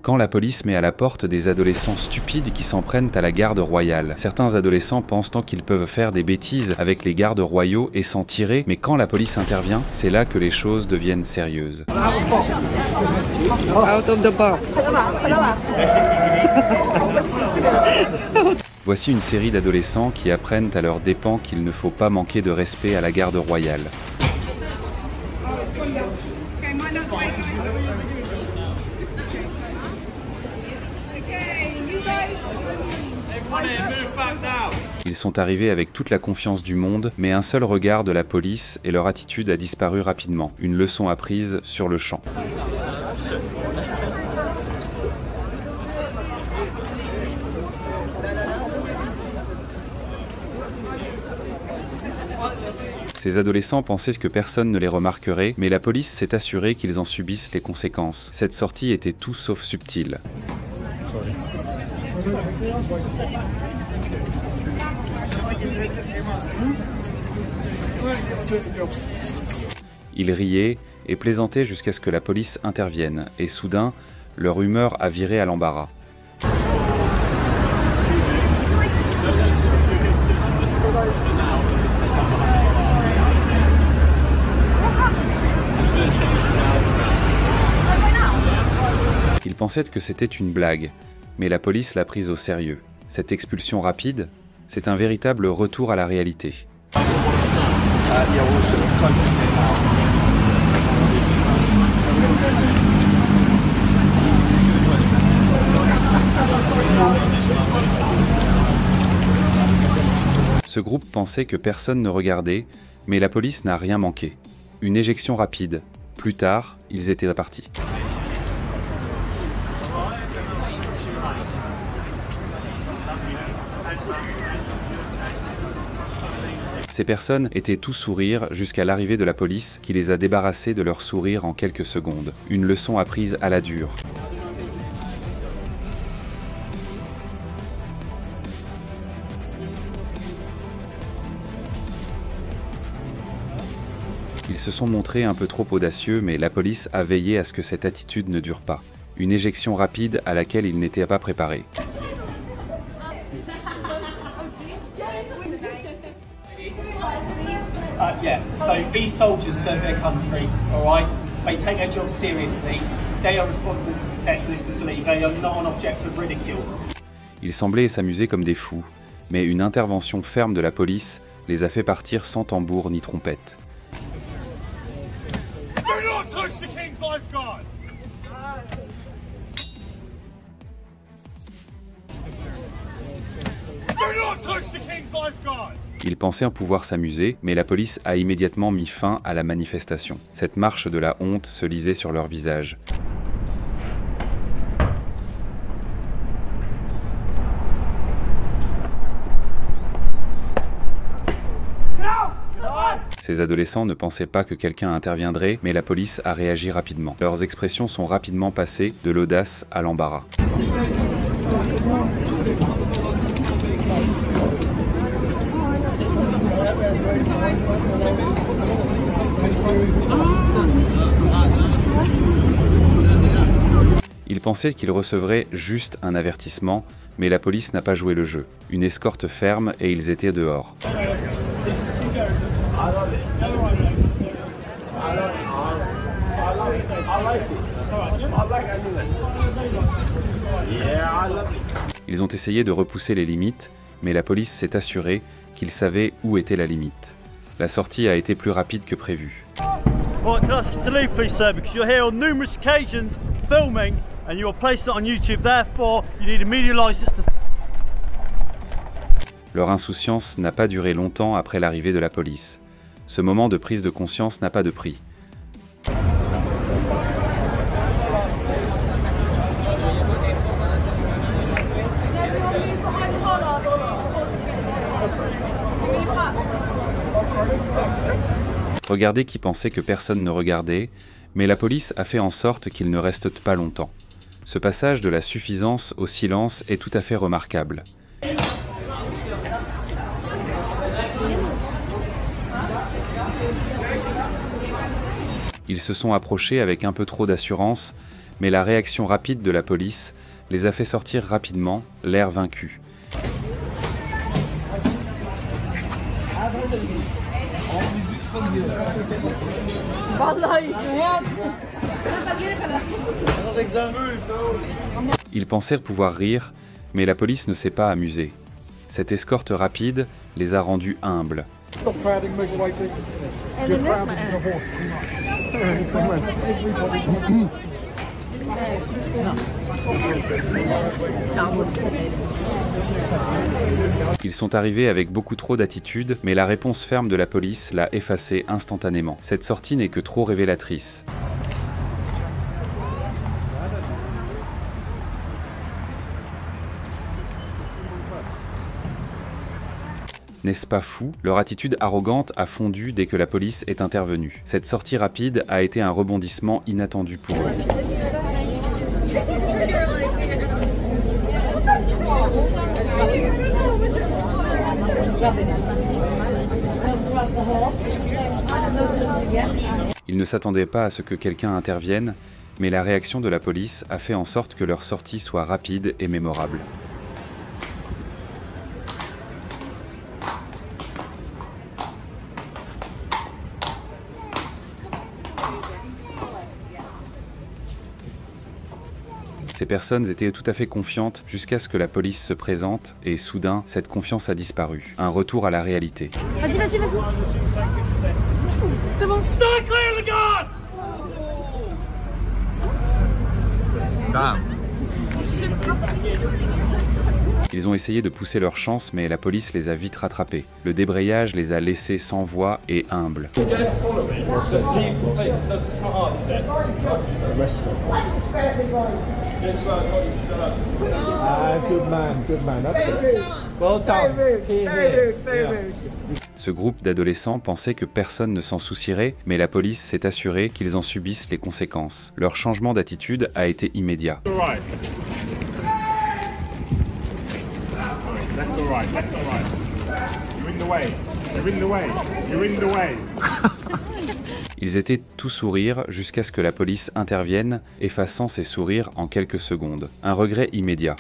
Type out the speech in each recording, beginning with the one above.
Quand la police met à la porte des adolescents stupides qui s'en prennent à la garde royale. Certains adolescents pensent tant qu'ils peuvent faire des bêtises avec les gardes royaux et s'en tirer, mais quand la police intervient, c'est là que les choses deviennent sérieuses. Voici une série d'adolescents qui apprennent à leurs dépens qu'il ne faut pas manquer de respect à la garde royale. Ils sont arrivés avec toute la confiance du monde, mais un seul regard de la police et leur attitude a disparu rapidement. Une leçon apprise sur le champ. Ces adolescents pensaient que personne ne les remarquerait, mais la police s'est assurée qu'ils en subissent les conséquences. Cette sortie était tout sauf subtile. Ils riaient et plaisantaient jusqu'à ce que la police intervienne, et soudain, leur humeur a viré à l'embarras. Ils pensaient que c'était une blague, mais la police l'a prise au sérieux. Cette expulsion rapide, c'est un véritable retour à la réalité. Ce groupe pensait que personne ne regardait, mais la police n'a rien manqué. Une éjection rapide. Plus tard, ils étaient partis. Ces personnes étaient tout sourire jusqu'à l'arrivée de la police qui les a débarrassés de leur sourire en quelques secondes. Une leçon apprise à la dure. Ils se sont montrés un peu trop audacieux, mais la police a veillé à ce que cette attitude ne dure pas. Une éjection rapide à laquelle ils n'étaient pas préparés. Yeah, so these soldiers serve their country, all right? They take their job seriously. They are responsible for protection of this facility. They are not an object of ridicule. Ils semblaient s'amuser comme des fous, mais une intervention ferme de la police les a fait partir sans tambour ni trompette. Do not touch the King's lifeguard! Do not touch the King's lifeguard! Ils pensaient pouvoir s'amuser, mais la police a immédiatement mis fin à la manifestation. Cette marche de la honte se lisait sur leur visage. Ces adolescents ne pensaient pas que quelqu'un interviendrait, mais la police a réagi rapidement. Leurs expressions sont rapidement passées de l'audace à l'embarras. Ils pensaient qu'ils recevraient juste un avertissement, mais la police n'a pas joué le jeu. Une escorte ferme et ils étaient dehors. Ils ont essayé de repousser les limites, mais la police s'est assurée qu'ils savaient où était la limite. La sortie a été plus rapide que prévu. Right, can I ask you to leave, please, sir, because you're here on numerous occasions filming and you are placing it on YouTube. Therefore, you need a media license to... Leur insouciance n'a pas duré longtemps après l'arrivée de la police. Ce moment de prise de conscience n'a pas de prix. Regardez qui pensait que personne ne regardait, mais la police a fait en sorte qu'il ne reste pas longtemps. Ce passage de la suffisance au silence est tout à fait remarquable. Ils se sont approchés avec un peu trop d'assurance, Mais la réaction rapide de la police les a fait sortir rapidement, l'air vaincu. Ils pensèrent pouvoir rire, mais la police ne s'est pas amusée. Cette escorte rapide les a rendus humbles. Ils sont arrivés avec beaucoup trop d'attitude, mais la réponse ferme de la police l'a effacé instantanément. Cette sortie n'est que trop révélatrice. N'est-ce pas fou? Leur attitude arrogante a fondu dès que la police est intervenue. Cette sortie rapide a été un rebondissement inattendu pour eux. Ils ne s'attendaient pas à ce que quelqu'un intervienne, mais la réaction de la police a fait en sorte que leur sortie soit rapide et mémorable. Ces personnes étaient tout à fait confiantes jusqu'à ce que la police se présente et soudain, cette confiance a disparu. Un retour à la réalité. Vas-y, vas-y, vas-y. C'est bon. Stand clear of the guard! Ils ont essayé de pousser leur chance, mais la police les a vite rattrapés. Le débrayage les a laissés sans voix et humbles. Ce groupe d'adolescents pensait que personne ne s'en soucierait, mais la police s'est assurée qu'ils en subissent les conséquences. Leur changement d'attitude a été immédiat. Ils étaient tout sourire jusqu'à ce que la police intervienne, effaçant ces sourires en quelques secondes. Un regret immédiat.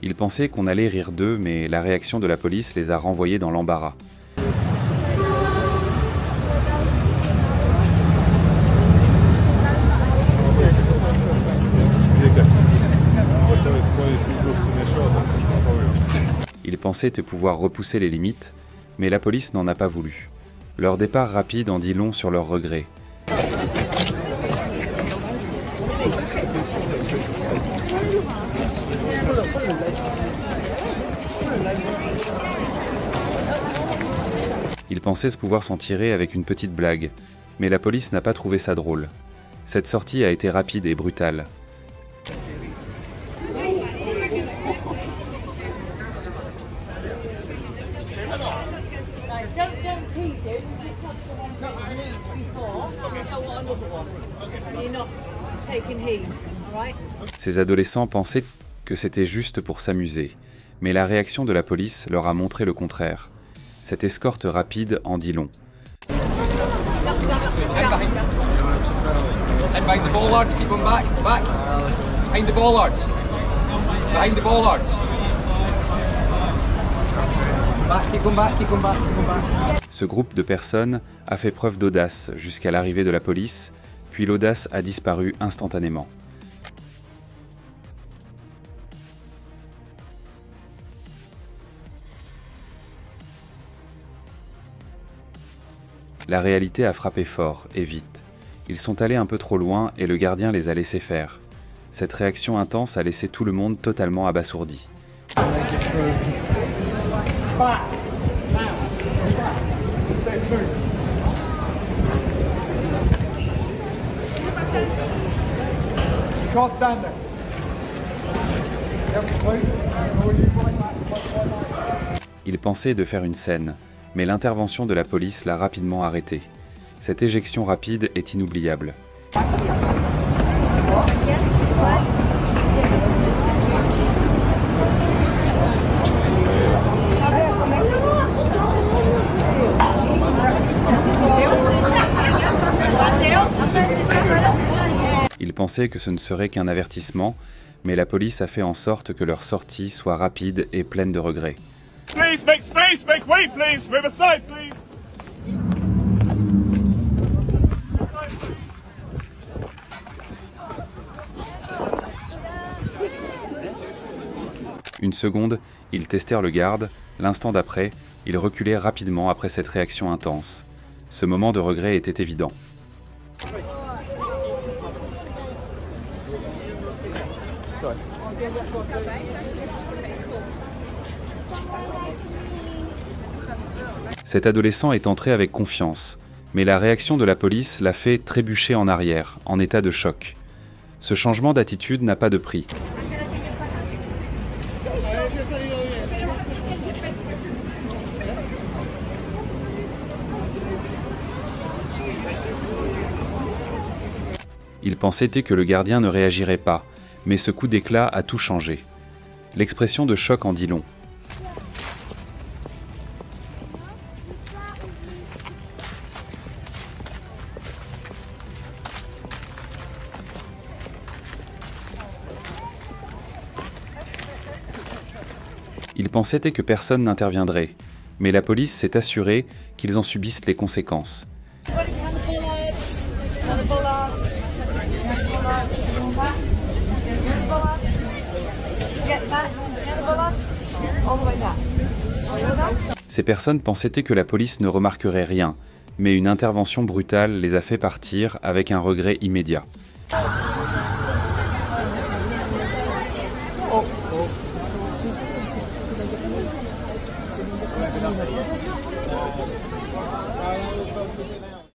Ils pensaient qu'on allait rire d'eux, mais la réaction de la police les a renvoyés dans l'embarras. Ils pensaient pouvoir repousser les limites, mais la police n'en a pas voulu. Leur départ rapide en dit long sur leurs regrets. Ils pensaient pouvoir s'en tirer avec une petite blague, mais la police n'a pas trouvé ça drôle. Cette sortie a été rapide et brutale. Ces adolescents pensaient que c'était juste pour s'amuser, mais la réaction de la police leur a montré le contraire. Cette escorte rapide en dit long. Ce groupe de personnes a fait preuve d'audace jusqu'à l'arrivée de la police, puis l'audace a disparu instantanément. La réalité a frappé fort et vite. Ils sont allés un peu trop loin et le gardien les a laissés faire. Cette réaction intense a laissé tout le monde totalement abasourdi. Ils pensaient de faire une scène, mais l'intervention de la police l'a rapidement arrêté. Cette éjection rapide est inoubliable. pensaient que ce ne serait qu'un avertissement, mais la police a fait en sorte que leur sortie soit rapide et pleine de regrets. Please make space, make way, please. Move aside, please. Une seconde, ils testèrent le garde. L'instant d'après, ils reculèrent rapidement après cette réaction intense. Ce moment de regret était évident. Cet adolescent est entré avec confiance, mais la réaction de la police l'a fait trébucher en arrière, en état de choc. Ce changement d'attitude n'a pas de prix. Il pensait que le gardien ne réagirait pas, mais ce coup d'éclat a tout changé. L'expression de choc en dit long. Il pensait que personne n'interviendrait, mais la police s'est assurée qu'ils en subissent les conséquences. Ces personnes pensaient que la police ne remarquerait rien, mais une intervention brutale les a fait partir avec un regret immédiat.